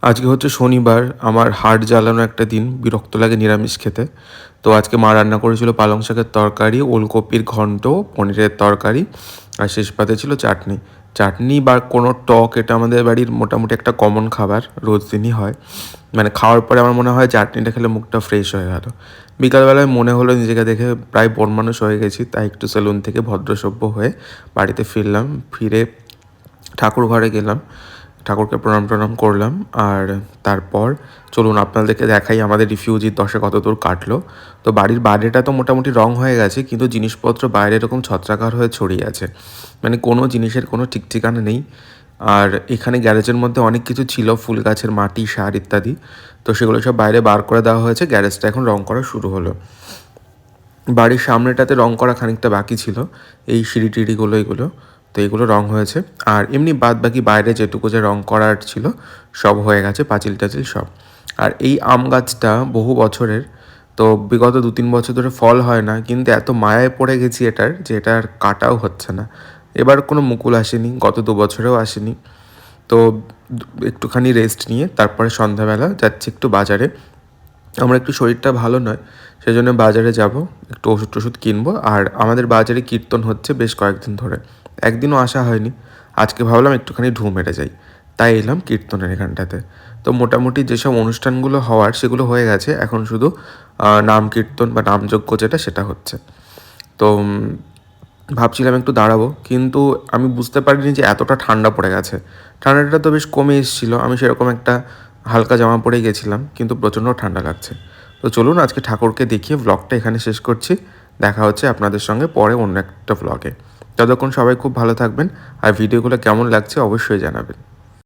আজকে হচ্ছে শনিবার। আমার হাড় জ্বালানো একটা দিন, বিরক্ত লাগে নিরামিষ খেতে। তো আজকে মা রান্না করেছিল পালং শাকের তরকারি, ওলকপির ঘন্ট, পনিরের তরকারি, আর শেষ পাতে ছিল চাটনি। চাটনি বা কোনো টক এটা আমাদের বাড়ির মোটামুটি একটা কমন খাবার, রোজ দিনই হয়। মানে খাওয়ার পরে আমার মনে হয় চাটনিটা খেলে মুখটা ফ্রেশ হয়ে গেল। বিকালবেলায় মনে হলো নিজেকে দেখে প্রায় বড় মানুষ হয়ে গেছি, তাই একটু সেলুন থেকে ভদ্রসভ্য হয়ে বাড়িতে ফিরলাম। ফিরে ঠাকুর ঘরে গেলাম, ঠাকুরকে প্রণাম টনাম করলাম। আর তারপর চলুন আপনাদেরকে দেখাই আমাদের রিফিউজির দশা কত দূর কাটলো। তো বাড়ির বাইরেটা তো মোটামুটি রং হয়ে গেছে, কিন্তু জিনিসপত্র বাইরে এরকম ছত্রাকার হয়ে ছড়িয়ে আছে, মানে কোনো জিনিসের কোনো ঠিক ঠিকানা নেই। আর এখানে গ্যারেজের মধ্যে অনেক কিছু ছিল, ফুল গাছের মাটি, সার ইত্যাদি। তো সেগুলো সব বাইরে বার করে দেওয়া হয়েছে, গ্যারেজটা এখন রং করা শুরু হলো। বাড়ির সামনেটাতে রং করা খানিকটা বাকি ছিল, এই সিঁড়ি টিড়িগুলো এগুলো। তো এগুলো রং হয়েছে। আর এমনি বাদ বাকি বাইরে যেটুকু যে রং করার ছিল সব হয়ে গেছে, পাঁচিল টাচিল সব। আর এই আম গাছটা বহু বছরের, তো বিগত 2-3 বছর ধরে ফল হয় না, কিন্তু এত মায়ায় পড়ে গেছি এটার যে এটা আর কাটাও হচ্ছে না। এবার কোনো মুকুল আসেনি, গত 2 বছরেও আসেনি। তো একটুখানি রেস্ট নিয়ে তারপরে সন্ধ্যাবেলা যাচ্ছি একটু বাজারে। আমার একটু শরীরটা ভালো নয়, সেজন্য বাজারে যাব, একটু ওষুধ টষুধ কিনবো। আর আমাদের বাজারে কীর্তন হচ্ছে বেশ কয়েকদিন ধরে, একদিনও আসা হয়নি। আজকে ভাবলাম একটুখানি ঢু মেরে যাই, তাই এলাম কীর্তনের এখানটাতে। তো মোটামুটি যেসব অনুষ্ঠানগুলো হওয়ার সেগুলো হয়ে গেছে, এখন শুধু নাম কীর্তন বা নামযজ্ঞ যেটা সেটা হচ্ছে। তো ভাবছিলাম একটু দাঁড়াবো, কিন্তু আমি বুঝতে পারিনি যে এতটা ঠান্ডা পড়ে গেছে। ঠান্ডাটা তো বেশ কমে এসেছিলো, আমি সেরকম একটা হালকা জামা পরে গেছিলাম, কিন্তু প্রচণ্ড ঠান্ডা লাগছে। তো চলুন আজকে ঠাকুরকে দেখিয়ে ব্লগটা এখানে শেষ করছি। দেখা হচ্ছে আপনাদের সঙ্গে পরে অন্য একটা ব্লগে। ততক্ষণ সবাই খুব ভালো থাকবেন, আর ভিডিওগুলো কেমন লাগছে অবশ্যই জানাবেন।